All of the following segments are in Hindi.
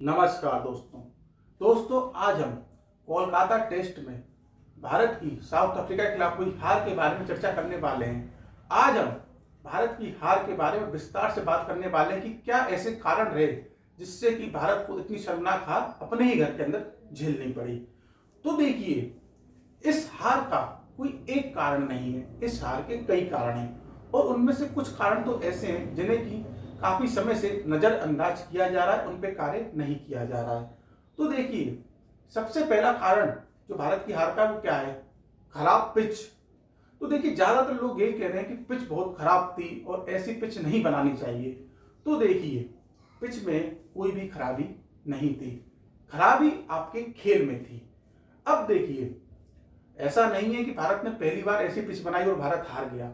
नमस्कार दोस्तों आज हम कोलकाता टेस्ट में भारत की साउथ अफ्रीका के खिलाफ हुई हार के बारे में चर्चा करने वाले हैं। आज हम भारत की हार के बारे में विस्तार से बात करने वाले हैं कि क्या ऐसे कारण रहे जिससे कि भारत को इतनी शर्मनाक हार अपने ही घर के अंदर झेलनी पड़ी। तो देखिए, इस हार का कोई एक कारण नहीं है, इस हार के कई कारण हैं और उनमें से कुछ कारण तो ऐसे हैं जिन्हें कि काफी समय से नजरअंदाज किया जा रहा है, उन पे कार्य नहीं किया जा रहा है। तो देखिए, सबसे पहला कारण जो भारत की हार का वो क्या है? खराब पिच। तो देखिए, ज्यादातर लोग यही कह रहे हैं कि पिच बहुत खराब थी और ऐसी पिच नहीं बनानी चाहिए। तो देखिए, पिच में कोई भी खराबी नहीं थी, खराबी आपके खेल में थी। अब देखिए, ऐसा नहीं है कि भारत ने पहली बार ऐसी पिच बनाई और भारत हार गया।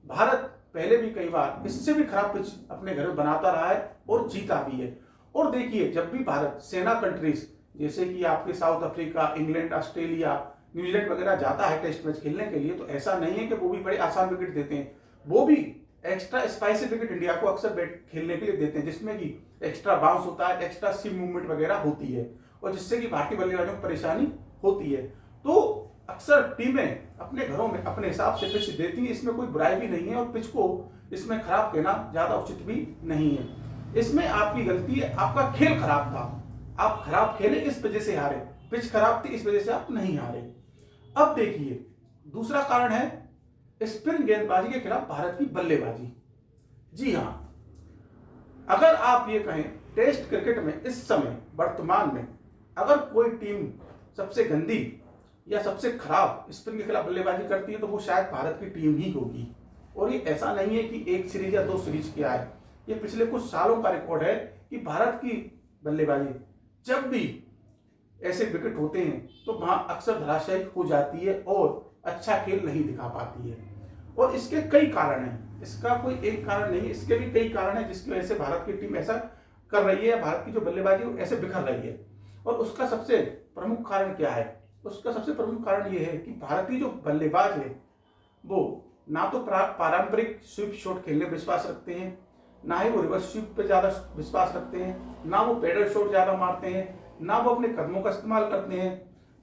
भारत पहले भी कई बार इससे भी खराब पिच अपने घर में बनाता रहा है और जीता भी है। और देखिए, जब भी भारत सेना कंट्रीज जैसे कि आपके south Africa, England, Australia, New Zealand वगैरह जाता है टेस्ट मैच खेलने के लिए, तो ऐसा नहीं है कि वो भी बड़े आसान विकेट देते हैं। वो भी एक्स्ट्रा स्पाइसी विकेट इंडिया को अक्सर बैट खेलने के लिए देते हैं, जिसमें कि एक्स्ट्रा बाउंस होता है, एक्स्ट्रा सीम मूवमेंट वगैरह होती है और जिससे कि भारतीय बल्लेबाजों को परेशानी होती है। तो अक्सर टीमें अपने घरों में अपने हिसाब से पिच देती है, इसमें कोई बुराई भी नहीं है और पिच को इसमें खराब कहना ज्यादा उचित भी नहीं है। इसमें आपकी गलती है, आपका खेल खराब था, आप खराब खेले इस वजह से हारे। पिच खराब थी इस वजह से आप नहीं हारे। अब देखिए, दूसरा कारण है स्पिन गेंदबाजी के खिलाफ भारत की बल्लेबाजी। जी हाँ, अगर आप ये कहें टेस्ट क्रिकेट में इस समय वर्तमान में अगर कोई टीम सबसे गंदी या सबसे खराब स्पिन के खिलाफ बल्लेबाजी करती है तो वो शायद भारत की टीम ही होगी। और ये ऐसा नहीं है कि एक सीरीज या दो सीरीज किया है, ये पिछले कुछ सालों का रिकॉर्ड है कि भारत की बल्लेबाजी जब भी ऐसे विकेट होते हैं तो वहां अक्सर धराशायी हो जाती है और अच्छा खेल नहीं दिखा पाती है। और इसके कई कारण हैं, इसका कोई एक कारण नहीं है, इसके भी कई कारण हैं जिसकी वजह से भारत की टीम ऐसा कर रही है, भारत की जो बल्लेबाजी है ऐसे बिखर रही है। और उसका सबसे प्रमुख कारण क्या है? उसका सबसे प्रमुख कारण यह है कि भारतीय जो बल्लेबाज है वो ना तो पारंपरिक स्वीप शॉट खेलने में विश्वास रखते हैं, ना ही वो रिवर्स स्वीप पे ज्यादा विश्वास रखते हैं, ना वो पेडल शॉट ज्यादा मारते हैं, ना वो अपने कदमों का इस्तेमाल करते हैं।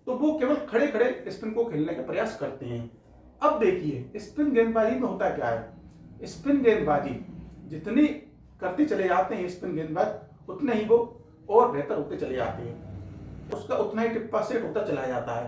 तो वो केवल खड़े खड़े स्पिन को खेलने का प्रयास करते हैं। अब देखिए, स्पिन गेंदबाजी में होता क्या है? स्पिन गेंदबाजी जितनी करते चले जाते हैं स्पिन गेंदबाज, उतने ही वो और बेहतर होते चले जाते हैं, उसका उतना ही टिप्पा सेट होता चला जाता है।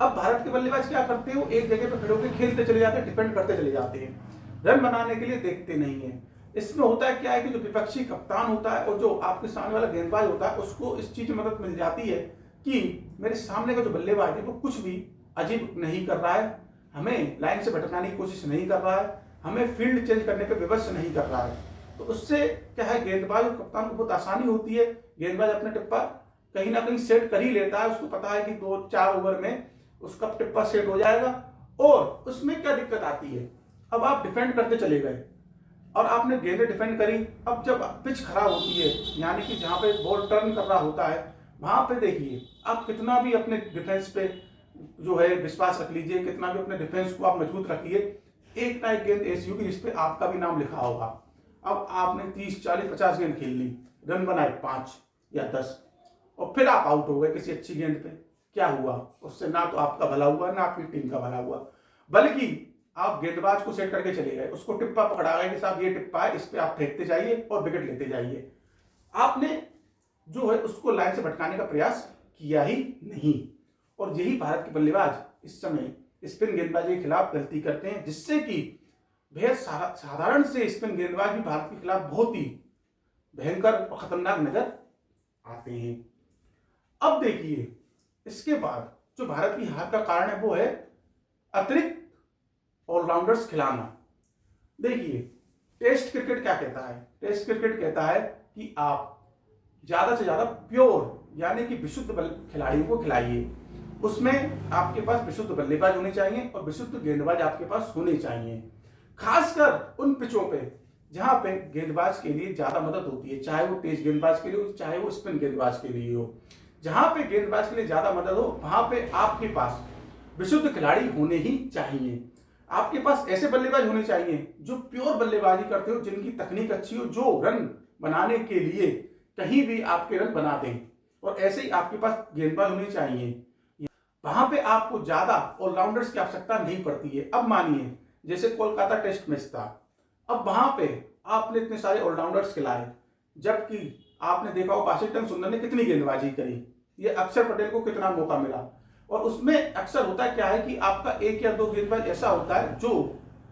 अब भारत के बल्लेबाज क्या करते हैं? वो एक जगह पर खड़े होकर खेलते चले जाते हैं, डिफेंड करते चले जाते हैं, रन बनाने के लिए देखते नहीं है। इसमें होता है क्या है कि जो विपक्षी कप्तान होता है और जो आपके सामने वाला गेंदबाज होता है उसको इस चीज में मदद मिल जाती है कि मेरे सामने का जो बल्लेबाज है वो कुछ भी अजीब नहीं कर रहा है, हमें लाइन से भटकाने की कोशिश नहीं कर रहा है, हमें फील्ड चेंज करने पर विवश नहीं कर रहा है। तो उससे क्या है, गेंदबाज और कप्तान को बहुत आसानी होती है। गेंदबाज अपना टिप्पा कहीं ना कहीं सेट कर ही लेता है, उसको पता है कि 2-4 ओवर में उसका टिप्पा सेट हो जाएगा। और उसमें क्या दिक्कत आती है? अब आप डिफेंड करते चले गए और आपने गेंदें डिफेंड करी। अब जब पिच खराब होती है, यानी कि जहां पे बॉल टर्न कर रहा होता है, वहां पे देखिए आप कितना भी अपने डिफेंस पे जो है विश्वास रख लीजिए, कितना भी अपने डिफेंस को आप मजबूत रखिए, एक ना एक गेंद ऐसी होगी जिसपे आपका भी नाम लिखा होगा। अब आपने 30-40-50 गेंद खेल ली, रन बनाए 5 या 10 और फिर आप आउट हो गए किसी अच्छी गेंद पे, क्या हुआ? उससे ना तो आपका भला हुआ ना आपकी टीम का भला हुआ, बल्कि आप गेंदबाज को सेट करके चले गए, उसको टिप्पा पकड़ा गया कि साहब ये टिप्पा है, इस पे आप फेंकते जाइए और विकेट लेते जाइए। आपने जो है उसको लाइन से भटकाने का प्रयास किया ही नहीं। और यही भारत के बल्लेबाज इस समय स्पिन गेंदबाजी के खिलाफ गलती करते हैं, जिससे कि बेहद साधारण से स्पिन गेंदबाज भी भारत के खिलाफ बहुत ही भयंकर और खतरनाक नजर आते हैं। अब देखिए, इसके बाद जो भारत की हार का कारण है वो है अतिरिक्त ऑलराउंडर्स खिलाना। देखिए, टेस्ट क्रिकेट क्या कहता है? टेस्ट क्रिकेट कहता है कि आप ज्यादा से ज्यादा प्योर यानी कि विशुद्ध खिलाड़ियों को खिलाइए। उसमें आपके पास विशुद्ध बल्लेबाज होने चाहिए और विशुद्ध गेंदबाज आपके पास होने चाहिए, खासकर उन पिचों पे जहां पे गेंदबाज के लिए ज्यादा मदद होती है, चाहे वो तेज गेंदबाज के लिए हो चाहे वो स्पिन गेंदबाज के लिए हो। जहां पे गेंदबाज के लिए ज्यादा मदद हो वहां पे आपके पास विशुद्ध खिलाड़ी होने ही चाहिए। आपके पास ऐसे बल्लेबाज होने चाहिए जो प्योर बल्लेबाजी करते हो, जिनकी तकनीक अच्छी हो, जो रन बनाने के लिए कहीं भी आपके रन बना दें। और ऐसे ही आपके पास गेंदबाज होने चाहिए, वहां पे आपको ज्यादा ऑलराउंडर्स की आवश्यकता नहीं पड़ती है। अब मानिए जैसे कोलकाता टेस्ट मैच था, अब वहां पे आपने इतने सारे ऑलराउंडर्स खिलाए, जबकि आपने देखा हो वाशिंगटन सुंदर ने कितनी गेंदबाजी करी, ये अक्षर पटेल को कितना मौका मिला। और उसमें अक्सर होता क्या है कि आपका एक या दो गेंदबाज ऐसा होता है जो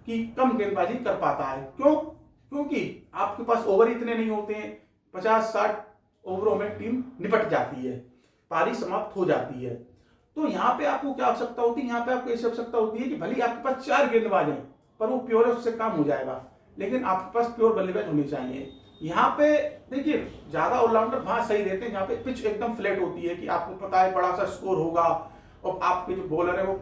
कि कम गेंदबाजी कर पाता है। क्यों? क्योंकि आपके पास ओवर इतने नहीं होते हैं, 50-60 ओवरों में टीम निपट जाती है, पारी समाप्त हो जाती है। तो यहाँ पे आपको क्या आवश्यकता होती है? यहाँ पे आपको ऐसी आवश्यकता होती है कि भले ही आपके पास 4 गेंदबाज हैं, पर वो प्योर है उससे काम हो जाएगा, लेकिन आपके पास प्योर बल्लेबाज होनी चाहिए। यहाँ पे देखिए ज्यादा ऑलराउंडर वहां सही रहते हैं जहाँ पे पिच एकदम फ्लैट होती है कि आपको पता है बड़ा सा स्कोर होगा और आपके जो बॉलर है वो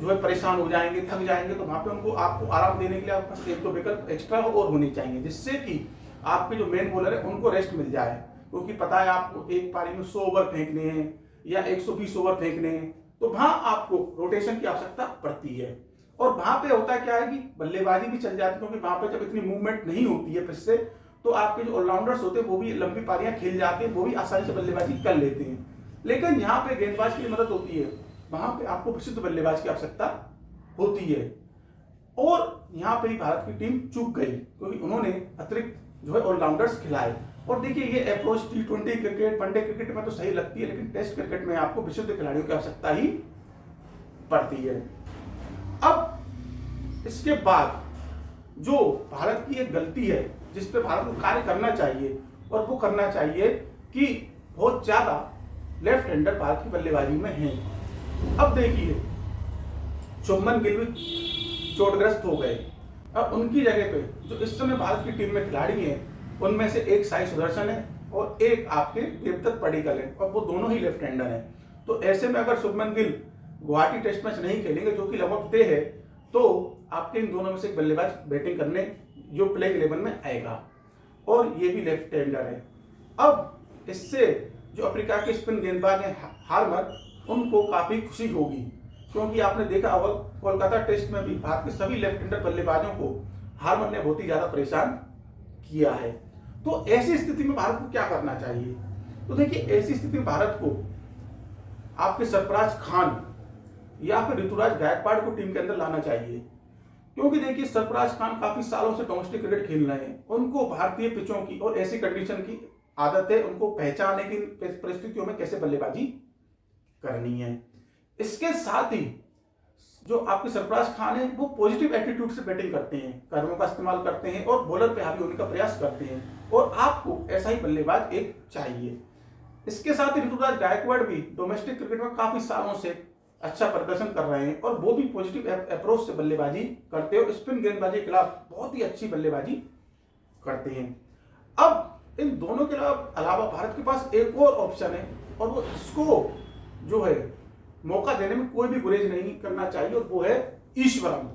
जो है परेशान हो जाएंगे, थक जाएंगे, तो वहां पे उनको आपको आराम देने के लिए आपके पास एक दो विकल्प एक्स्ट्रा और होने चाहिए, जिससे कि आपके जो मेन बॉलर है उनको रेस्ट मिल जाए। क्योंकि पता है आपको एक पारी में 100 ओवर फेंकने हैं या 120 ओवर फेंकने हैं, तो वहां आपको रोटेशन की आवश्यकता पड़ती है। और वहां पे होता क्या है कि बल्लेबाजी भी चल जाती है, क्योंकि वहां पे जब इतनी मूवमेंट नहीं होती है पिच से, तो आपके जो ऑलराउंडर्स होते हैं वो भी लंबी पारियां खेल जाते हैं, वो भी आसानी से बल्लेबाजी कर लेते हैं। लेकिन यहाँ पे गेंदबाज की मदद होती है, वहां पे आपको प्रसिद्ध बल्लेबाज की आवश्यकता होती है। और यहाँ पे ही भारत की टीम चूक गई, क्योंकि उन्होंने अतिरिक्त जो है ऑलराउंडर्स खिलाए। और देखिए ये approach T20 cricket, one day cricket में तो सही लगती है, लेकिन टेस्ट क्रिकेट में आपको विशुद्ध खिलाड़ियों की आवश्यकता ही पड़ती है। अब इसके बाद जो भारत की एक गलती है जिस पे भारत को कार्य करना चाहिए, और वो करना चाहिए कि बहुत ज्यादा लेफ्ट हैंडर भारत की बल्लेबाजी में हैं। अब देखिए शुभमन गिल भी चोटग्रस्त हो गए, अब उनकी जगह पे जो इस समय भारत की टीम में खिलाड़ी हैं उनमें से एक साई सुदर्शन है और एक आपके देवदत्त पडिक्कल है, और वो दोनों ही लेफ्ट हैंडर हैं। तो ऐसे में अगर शुभमन गिल गुवाहाटी टेस्ट मैच नहीं खेलेंगे, जो कि लगभग तय है, तो आपके इन दोनों में से एक बल्लेबाज बैटिंग करने जो प्लेइंग 11 में आएगा, और ये भी लेफ्ट हैंडर है। अब इससे जो अफ्रीका के स्पिन गेंदबाज हैं हार्मर, उनको काफी खुशी होगी, क्योंकि आपने देखा होगा कोलकाता टेस्ट में भी भारत के सभी लेफ्ट हैंडर बल्लेबाजों को हार्मर ने बहुत ही ज्यादा परेशान किया है। तो ऐसी स्थिति में भारत को क्या करना चाहिए? तो देखिए ऐसी स्थिति में भारत को आपके सरफराज खान या फिर ऋतुराज गायकवाड़ को टीम के अंदर लाना चाहिए, क्योंकि देखिए सरफराज खान काफी सालों से डोमेस्टिक क्रिकेट खेल रहे हैं, उनको भारतीय पिचों की और ऐसी कंडीशन की आदत है, उनको पहचाने की परिस्थितियों में कैसे बल्लेबाजी करनी है। इसके साथ ही जो आपके सरफराज खान है वो पॉजिटिव एटीट्यूड से बैटिंग करते हैं, कर्मों का इस्तेमाल करते हैं और बॉलर पे हावी होने का प्रयास करते हैं, और आपको ऐसा ही बल्लेबाज एक चाहिए। इसके साथ ही ऋतुराज गायकवाड़ भी डोमेस्टिक क्रिकेट में काफी सालों से अच्छा प्रदर्शन कर रहे हैं, और वो भी पॉजिटिव अप्रोच से बल्लेबाजी करते हैं, स्पिन गेंदबाजी के खिलाफ बहुत ही अच्छी बल्लेबाजी करते हैं। अब इन दोनों के अलावा भारत के पास एक और ऑप्शन है, और वो इसको जो है मौका देने में कोई भी गुरेज नहीं करना चाहिए, और वो है ईश्वरम।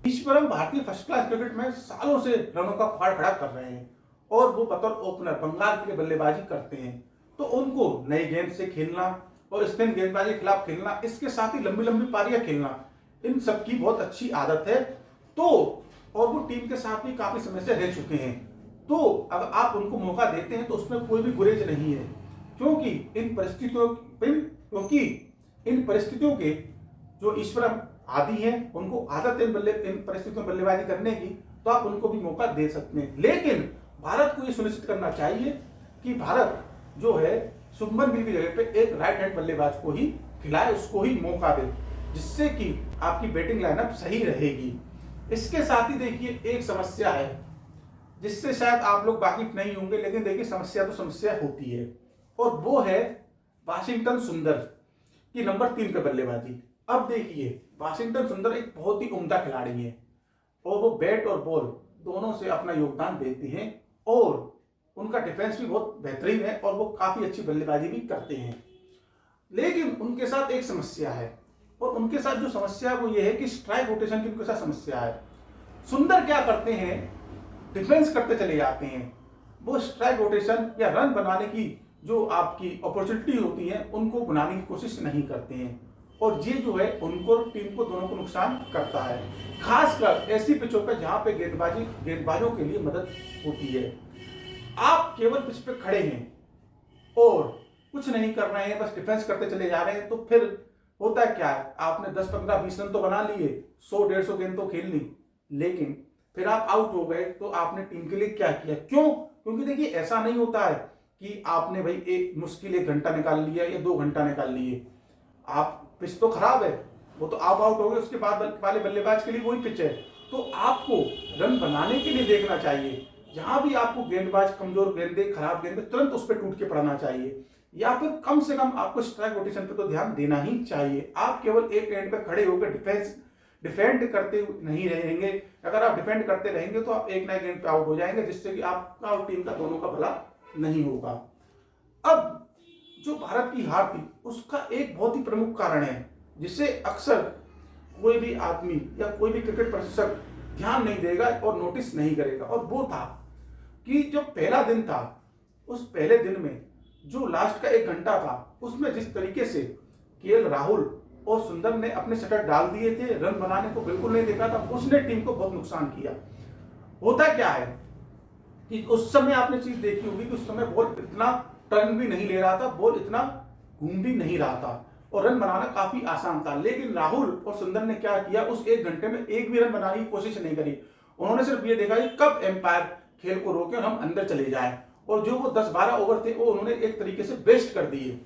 ईश्वरम भारतीय फर्स्ट क्लास क्रिकेट में सालों से रनों का फाड़ खड़ा कर रहे हैं, और वो बतौर ओपनर बंगाल के लिए बल्लेबाजी करते हैं। तो उनको नई गेंद से खेलना और स्पिन गेंदबाजी के खिलाफ खेलना, इसके साथ ही लंबी लंबी पारियां खेलना, इन सब की बहुत अच्छी आदत है। तो और वो टीम के साथ भी काफी समय से रह चुके हैं, तो अगर आप उनको मौका देते हैं तो उसमें कोई भी गुरेज नहीं है, क्योंकि इन परिस्थितियों के जो ईश्वरम आदि हैं, उनको आदत है इन परिस्थितियों में बल्लेबाजी करने की, तो आप उनको भी मौका दे सकते हैं। लेकिन भारत को यह सुनिश्चित करना चाहिए कि भारत जो है शुभमन गिल की जगह पे एक राइट हैंड बल्लेबाज को ही खिलाए, उसको ही मौका दे, जिससे कि आपकी बैटिंग लाइनअप सही रहेगी। इसके साथ ही देखिए एक समस्या है जिससे शायद आप लोग वाकिफ नहीं होंगे, लेकिन देखिए समस्या तो समस्या होती है, और वो है वाशिंगटन सुंदर की नंबर 3 पे बल्लेबाजी। अब देखिए वाशिंगटन सुंदर एक बहुत ही उम्दा खिलाड़ी है, और वो बैट और बॉल दोनों से अपना योगदान देते हैं, और उनका डिफेंस भी बहुत बेहतरीन है, और वो काफी अच्छी बल्लेबाजी भी करते हैं। लेकिन उनके साथ एक समस्या है, और उनके साथ जो समस्या है वो ये है कि स्ट्राइक रोटेशन की उनके साथ समस्या है। सुंदर क्या करते हैं, डिफेंस करते चले जाते हैं, वो स्ट्राइक रोटेशन या रन बनाने की जो आपकी अपॉर्चुनिटी होती है उनको बनाने की कोशिश नहीं करते हैं, और ये जो है उनको टीम को दोनों को नुकसान करता है, खासकर ऐसी पिचों पे जहां पे गेंदबाजों के लिए मदद होती है। आप केवल पिच पे खड़े हैं और कुछ नहीं कर रहे हैं, बस डिफेंस करते चले जा रहे हैं, तो फिर होता क्या है, आपने 10, 15, 20 रन तो बना लिए, 100, 150 गेंद तो खेल ली, लेकिन फिर आप आउट हो गए, तो आपने टीम के लिए क्या किया? क्यों? क्योंकि देखिए ऐसा नहीं होता है कि आपने भाई एक मुश्किल 1 घंटा निकाल लिया या 2 घंटा निकाल लिए, आप पिच तो खराब है, वो तो आप आउट हो गए, उसके बाद वाले बल्लेबाज के लिए वही पिच है, तो आपको रन बनाने के लिए देखना चाहिए। जहां भी आपको गेंदबाज कमजोर गेंदे, खराब गेंदे, तुरंत उस पर टूट के पड़ना चाहिए, या फिर कम से कम आपको स्ट्राइक रोटेशन पे तो ध्यान देना ही चाहिए। आप केवल एक एंड पे खड़े होकर डिफेंड करते नहीं रहेंगे। अगर आप डिफेंड करते रहेंगे तो आप एक ना एक गेंद पे आउट हो जाएंगे, जिससे कि आपका और टीम का दोनों का भला नहीं होगा। अब जो भारत की हार थी उसका एक बहुत ही प्रमुख कारण है, जिसे अक्सर कोई भी आदमी या कोई भी क्रिकेट प्रशिक्षक ध्यान नहीं देगा और नोटिस नहीं करेगा, और वो था कि जो पहला दिन था, उस पहले दिन में जो लास्ट का 1 घंटा था, उसमें जिस तरीके से केएल राहुल और सुंदर ने अपने शतक डाल दिए थे, रन बनाने को बिल्कुल नहीं देखा था, उसने टीम को बहुत नुकसान किया। होता क्या है कि उस समय आपने चीज देखी होगी कि उस समय बॉल इतना टर्न भी नहीं ले रहा था, बॉल इतना घूम भी नहीं रहा था, और रन बनाना काफी आसान था। लेकिन राहुल और सुंदर ने क्या किया, उस 1 घंटे में एक भी रन बनाने की कोशिश नहीं करी। उन्होंने सिर्फ ये देखा कि कब एम्पायर खेल को रोके और हम अंदर चले जाएं, और जो वो 10-12 ओवर थे वो उन्होंने एक तरीके से वेस्ट कर दिए।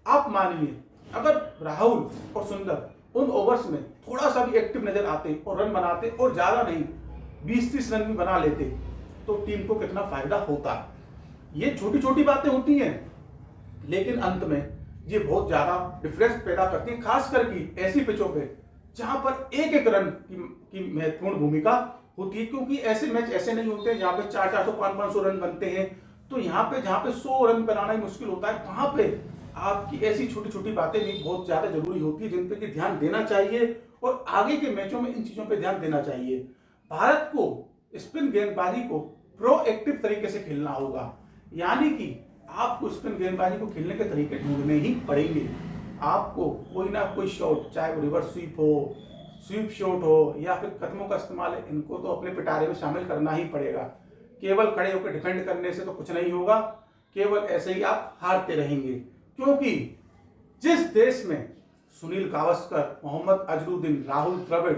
आप मानिए अगर राहुल और सुंदर उन ओवर्स में थोड़ा सा भी एक्टिव नजर आते और रन बनाते, और ज्यादा नहीं 20-30 रन भी बना लेते, तो टीम को कितना फायदा होता। ये छोटी छोटी बातें होती हैं, लेकिन अंत में ये बहुत ज्यादा डिफरेंस पैदा करती है, खास करके ऐसी पिचों पे जहां पर एक एक रन की महत्वपूर्ण भूमिका होती है। क्योंकि ऐसे मैच ऐसे नहीं होते जहां पे 400-400, 500-500 रन बनते हैं, तो यहाँ पे जहां पे 100 रन बनाना ही मुश्किल होता है, वहां पे आपकी ऐसी छोटी छोटी बातें भी बहुत ज्यादा जरूरी होती है, जिन पे कि ध्यान देना चाहिए, और आगे के मैचों में इन चीजों पे ध्यान देना चाहिए। भारत को स्पिन गेंदबाजी को प्रोएक्टिव तरीके से खेलना होगा, यानी कि आपको स्पिन गेंदबाजी को खेलने के तरीके ढूंढने ही पड़ेंगे। आपको कोई ना कोई शॉट, चाहे वो रिवर्स स्वीप हो, स्वीप शॉट हो, या फिर कदमों का इस्तेमाल है, इनको तो अपने पिटारे में शामिल करना ही पड़ेगा। केवल खड़े होकर डिफेंड करने से तो कुछ नहीं होगा, केवल ऐसे ही आप हारते रहेंगे। क्योंकि जिस देश में सुनील गावस्कर, मोहम्मद अजरुद्दीन, राहुल द्रविड़,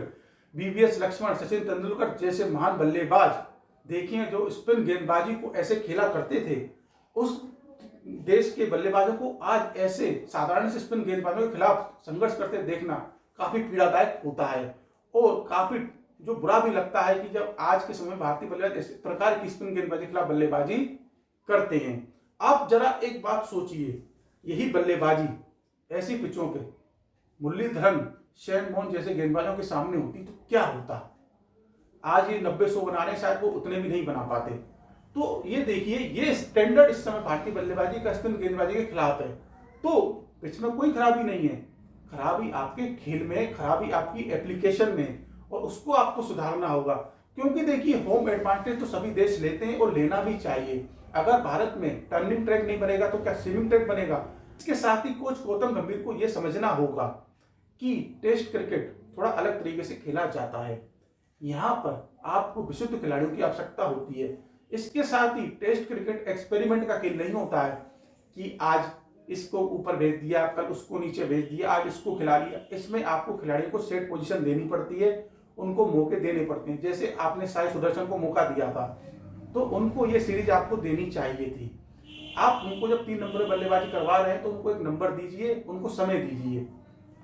वीवीएस लक्ष्मण, सचिन तेंदुलकर जैसे महान बल्लेबाज देखिए जो स्पिन गेंदबाजी को ऐसे खेला करते थे, उस देश के बल्लेबाजों को आज ऐसे साधारण से स्पिन गेंदबाजों के खिलाफ संघर्ष करते देखना काफी पीड़ादायक होता है, और काफी जो बुरा भी लगता है कि जब आज के समय भारतीय बल्लेबाज इस प्रकार की स्पिन गेंदबाजी के खिलाफ बल्लेबाजी करते हैं। आप जरा एक बात सोचिए, यही बल्लेबाजी ऐसी पिचों पे मुरलीधरन, शेन वॉर्न जैसे गेंदबाजों के सामने होती तो क्या होता। आज ये 90-100 बनाने, शायद वो उतने भी नहीं बना पाते। तो ये देखिए, ये स्टैंडर्ड इस समय भारतीय बल्लेबाजी का स्पिन गेंदबाजी के खिलाफ है। तो पिच में कोई खराबी नहीं है, खराबी आपके खेल में, खराबी आपकी एप्लीकेशन में, और उसको आपको सुधारना होगा। क्योंकि देखिए होम एडवांटेज तो सभी देश लेते हैं और लेना भी चाहिए। अगर भारत में टर्निंग ट्रैक नहीं बनेगा तो क्या स्विमिंग ट्रैक बनेगा? इसके साथ ही कोच गौतम गंभीर को यह समझना होगा कि टेस्ट क्रिकेट थोड़ा अलग तरीके से खेला जाता है। यहाँ पर आपको विशुद्ध खिलाड़ियों की आवश्यकता होती है। इसके साथ ही टेस्ट क्रिकेट एक्सपेरिमेंट का खेल नहीं होता है कि आज इसको ऊपर भेज दिया, कल उसको नीचे भेज दिया, आज इसको खिला लिया। इसमें आपको खिलाड़ियों को सेट पोजीशन देनी पड़ती है, उनको मौके देने पड़ते हैं। जैसे आपने साई सुदर्शन को मौका दिया था, तो उनको ये सीरीज आपको देनी चाहिए थी। आप उनको जब 3 नंबर बल्लेबाजी करवा रहे हैं तो उनको एक नंबर दीजिए, उनको समय दीजिए।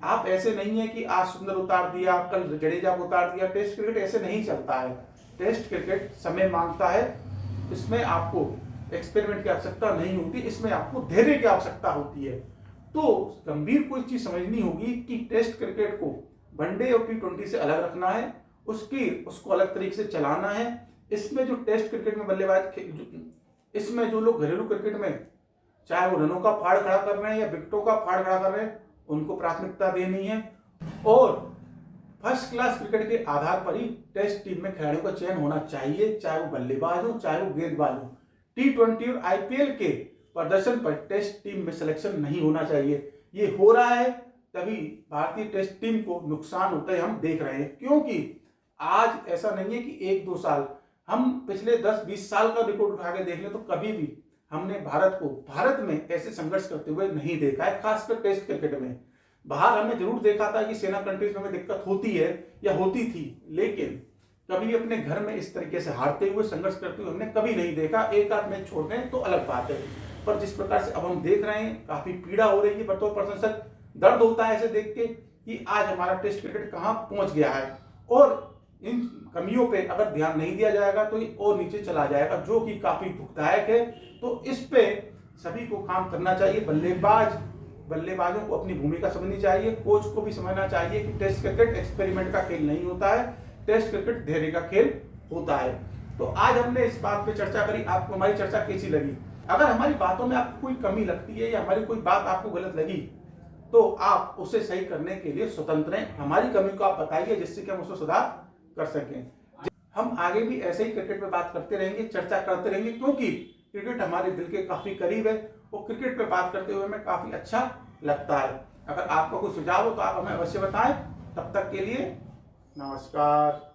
आप ऐसे नहीं है कि आज सुंदर उतार दिया, कल जडेजा को उतार दिया। टेस्ट क्रिकेट ऐसे नहीं चलता है। टेस्ट क्रिकेट समय मांगता है, इसमें आपको एक्सपेरिमेंट की आवश्यकता नहीं होती, इसमें आपको धैर्य की आवश्यकता होती है। तो गंभीर को एक चीज समझनी होगी कि टेस्ट क्रिकेट को वनडे और T20 से अलग रखना है, उसको अलग तरीके से चलाना है। इसमें जो टेस्ट क्रिकेट में बल्लेबाज, इसमें जो लोग घरेलू क्रिकेट में चाहे वो रनों का फाड़ खड़ा कर रहे हैं या विकेटों का फाड़ खड़ा कर रहे हैं, उनको प्राथमिकता देनी है। और फर्स्ट क्लास क्रिकेट के आधार पर ही टेस्ट टीम में खिलाड़ियों का चयन होना चाहिए, चाहे वो बल्लेबाज हो चाहे वो गेंदबाज हो। T20 और IPL के प्रदर्शन पर टेस्ट टीम में सिलेक्शन नहीं होना चाहिए। ये हो रहा है, तभी भारतीय टेस्ट टीम को नुकसान होता है, हम देख रहे हैं। क्योंकि आज ऐसा नहीं है कि 1-2 साल हम पिछले 10-20 साल का रिकॉर्ड उठा के देख लें तो कभी भी हमने भारत में ऐसे संघर्ष करते हुए नहीं देखा है, खासकर टेस्ट क्रिकेट में। बाहर हमने जरूर देखा था कि सेना कंट्रीज में दिक्कत होती है या होती थी, लेकिन कभी भी अपने घर में इस तरीके से हारते हुए, संघर्ष करते हुए हमने कभी नहीं देखा। एक आध मैच छोड़ दें तो अलग बात है, पर जिस प्रकार से अब हम देख रहे हैं, काफी पीड़ा हो रही है, बतौर प्रशंसक दर्द होता है ऐसे देख के कि आज हमारा टेस्ट क्रिकेट कहां पहुंच गया है। और इन कमियों पे अगर ध्यान नहीं दिया जाएगा तो ये और नीचे चला जाएगा, जो कि काफी दुखदायक है। तो इस पे सभी को काम करना चाहिए। बल्लेबाजों को अपनी भूमिका समझनी चाहिए, कोच को भी समझना चाहिए कि टेस्ट क्रिकेट एक्सपेरिमेंट का खेल नहीं होता है, टेस्ट क्रिकेट धैर्य का खेल होता है। तो आज हमने इस बात पे चर्चा करी। आपको हमारी चर्चा कैसी लगी? अगर हमारी बातों में आपको कोई कमी लगती है या हमारी कोई बात आपको गलत लगी तो आप उसे सही करने के लिए स्वतंत्र हैं। हमारी कमी को आप बताइए जिससे कि हम उसमें सुधार कर सकें। हम आगे भी ऐसे ही क्रिकेट पे बात करते रहेंगे, चर्चा करते रहेंगे, क्योंकि क्रिकेट हमारे दिल के काफी करीब है और क्रिकेट पे बात करते हुए हमें काफी अच्छा लगता है। अगर आपका कोई सुझाव हो तो आप हमें अवश्य बताएं। तब तक के लिए नमस्कार।